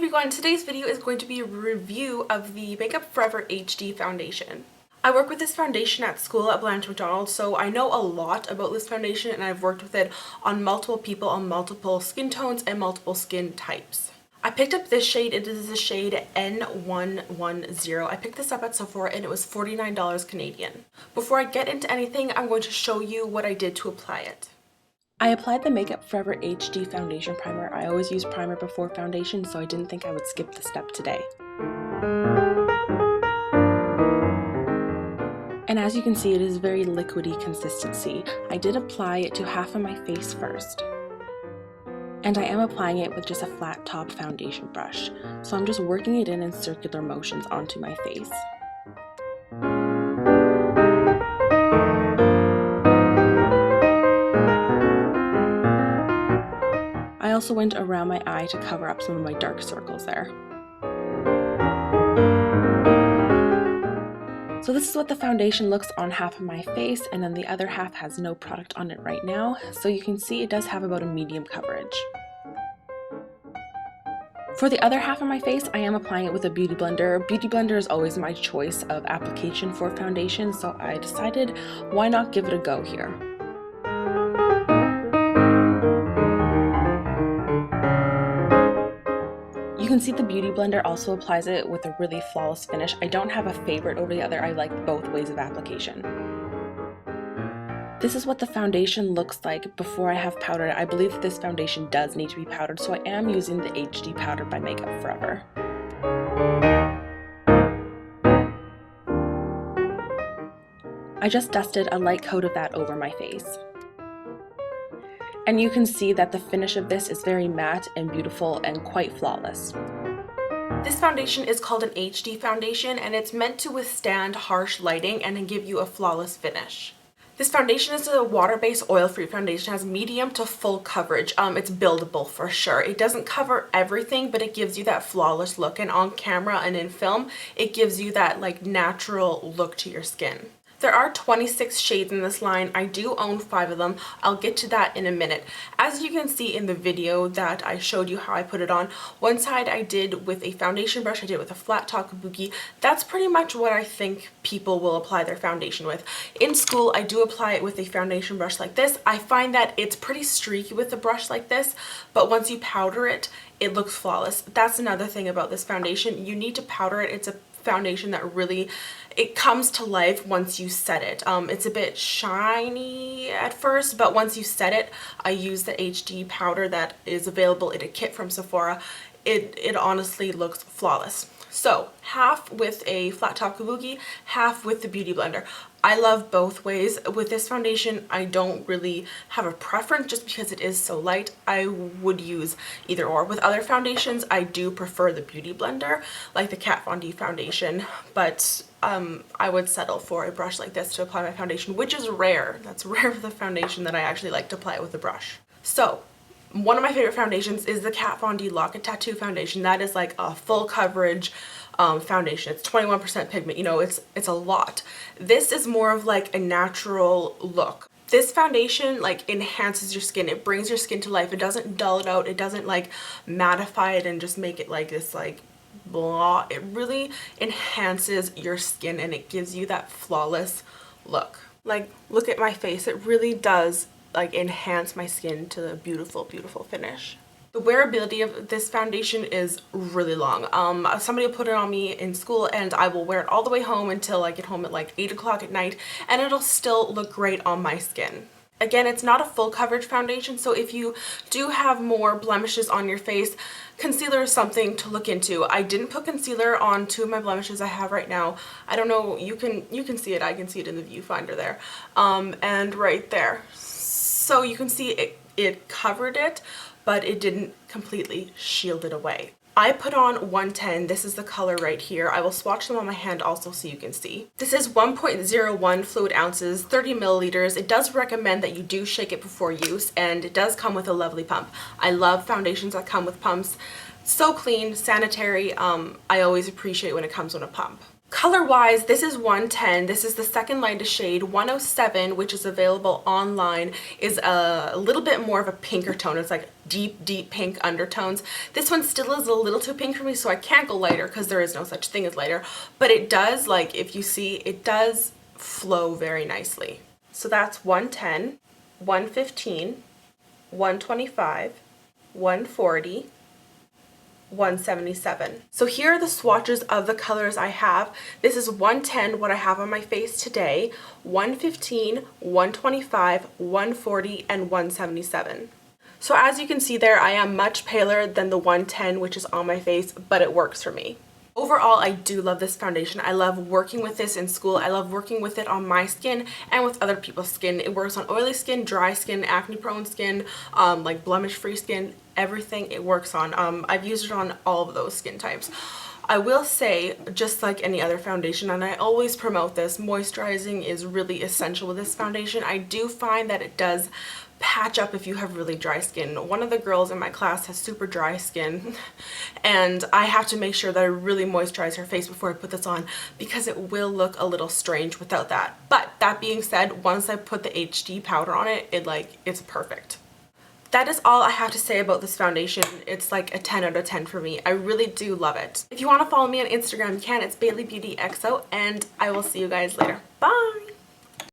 everyone, today's video is going to be a review of the Makeup Forever HD foundation. I work with this foundation at school at Blanche Macdonald, so I know a lot about this foundation and I've worked with it on multiple people on multiple skin tones and multiple skin types. I picked up this shade. It is the shade N110. I picked this up at Sephora and it was $49 Canadian. Before I get into anything, I'm going to show you what I did to apply it. I applied the Makeup Forever HD foundation primer. I always use primer before foundation, so I didn't think I would skip the step today. And as you can see, it is very liquidy consistency. I did apply it to half of my face first. And I am applying it with just a flat top foundation brush. So I'm just working it in circular motions onto my face. I also went around my eye to cover up some of my dark circles there. So this is what the foundation looks on half of my face, and then the other half has no product on it right now. So you can see it does have about a medium coverage. For the other half of my face, I am applying it with a Beauty Blender. Beauty Blender is always my choice of application for foundation, so I decided why not give it a go here. You can see the Beauty Blender also applies it with a really flawless finish. I don't have a favorite over the other. I like both ways of application. This is what the foundation looks like before I have powdered it. I believe that this foundation does need to be powdered, so I am using the HD powder by Makeup Forever. I just dusted a light coat of that over my face. And you can see that the finish of this is very matte and beautiful and quite flawless. This foundation is called an HD foundation, and it's meant to withstand harsh lighting and give you a flawless finish. This foundation is a water-based oil-free foundation. It has medium to full coverage. It's buildable for sure. It doesn't cover everything, but it gives you that flawless look, and on camera and in film, it gives you that like natural look to your skin. There are 26 shades in this line. I do own 5 of them. I'll get to that in a minute. As you can see in the video that I showed you how I put it on, one side I did with a foundation brush, I did with a flat top kabuki. That's pretty much what I think people will apply their foundation with. In school, I do apply it with a foundation brush like this. I find that it's pretty streaky with a brush like this, but once you powder it, it looks flawless. That's another thing about this foundation. You need to powder it. It's a foundation that really, it comes to life once you set it. It's a bit shiny at first, but once you set it, I use the HD powder that is available in a kit from Sephora. It honestly looks flawless. So half with a flat top kabuki, half with the Beauty Blender. I love both ways. With this foundation, I don't really have a preference just because it is so light. I would use either or. With other foundations, I do prefer the Beauty Blender, like the Kat Von D foundation, but I would settle for a brush like this to apply my foundation, which is rare. That's rare for the foundation that I actually like to apply it with a brush. So one of my favorite foundations is the Kat Von D Lock-It Tattoo foundation. That is like a full coverage foundation. It's 21% pigment, you know, it's a lot. This is more of like a natural look. This foundation like enhances your skin. It brings your skin to life. It doesn't dull it out. It doesn't like mattify it and just make it like this like blah. It really enhances your skin and it gives you that flawless look. Like, look at my face. It really does like enhance my skin to a beautiful, beautiful finish. The wearability of this foundation is really long. Somebody will put it on me in school and I will wear it all the way home until I get home at like 8 o'clock at night, and it'll still look great on my skin. Again, it's not a full coverage foundation, so if you do have more blemishes on your face, concealer is something to look into. I didn't put concealer on 2 of my blemishes I have right now. I don't know, you can see it. I can see it in the viewfinder there, and right there. So you can see it covered it, but it didn't completely shield it away. I put on 110. This is the color right here. I will swatch them on my hand also so you can see. This is 1.01 fluid ounces, 30 milliliters. It does recommend that you do shake it before use, and it does come with a lovely pump. I love foundations that come with pumps. So clean, sanitary. I always appreciate when it comes with a pump. Color wise, this is 110. This is the second lightest shade. 107, which is available online, is a little bit more of a pinker tone. It's like deep pink undertones. This one still is a little too pink for me, so I can't go lighter because there is no such thing as lighter, but it does, like, if you see, it does flow very nicely. So that's 110, 115, 125, 140, 177. So here are the swatches of the colors I have. This is 110, what I have on my face today, 115, 125, 140, and 177. So as you can see there, I am much paler than the 110, which is on my face, but it works for me. Overall, I do love this foundation. I love working with this in school. I love working with it on my skin and with other people's skin. It works on oily skin, dry skin, acne prone skin, like blemish free skin, everything it works on. I've used it on all of those skin types. I will say, just like any other foundation, and I always promote this, moisturizing is really essential with this foundation. I do find that it does patch up if you have really dry skin. One of the girls in my class has super dry skin, and I have to make sure that I really moisturize her face before I put this on because it will look a little strange without that. But that being said, once I put the HD powder on it, it's perfect. That is all I have to say about this foundation. It's like a 10 out of 10 for me. I really do love it. If you want to follow me on Instagram, you can. It's BaileyBeautyXO, and I will see you guys later. Bye!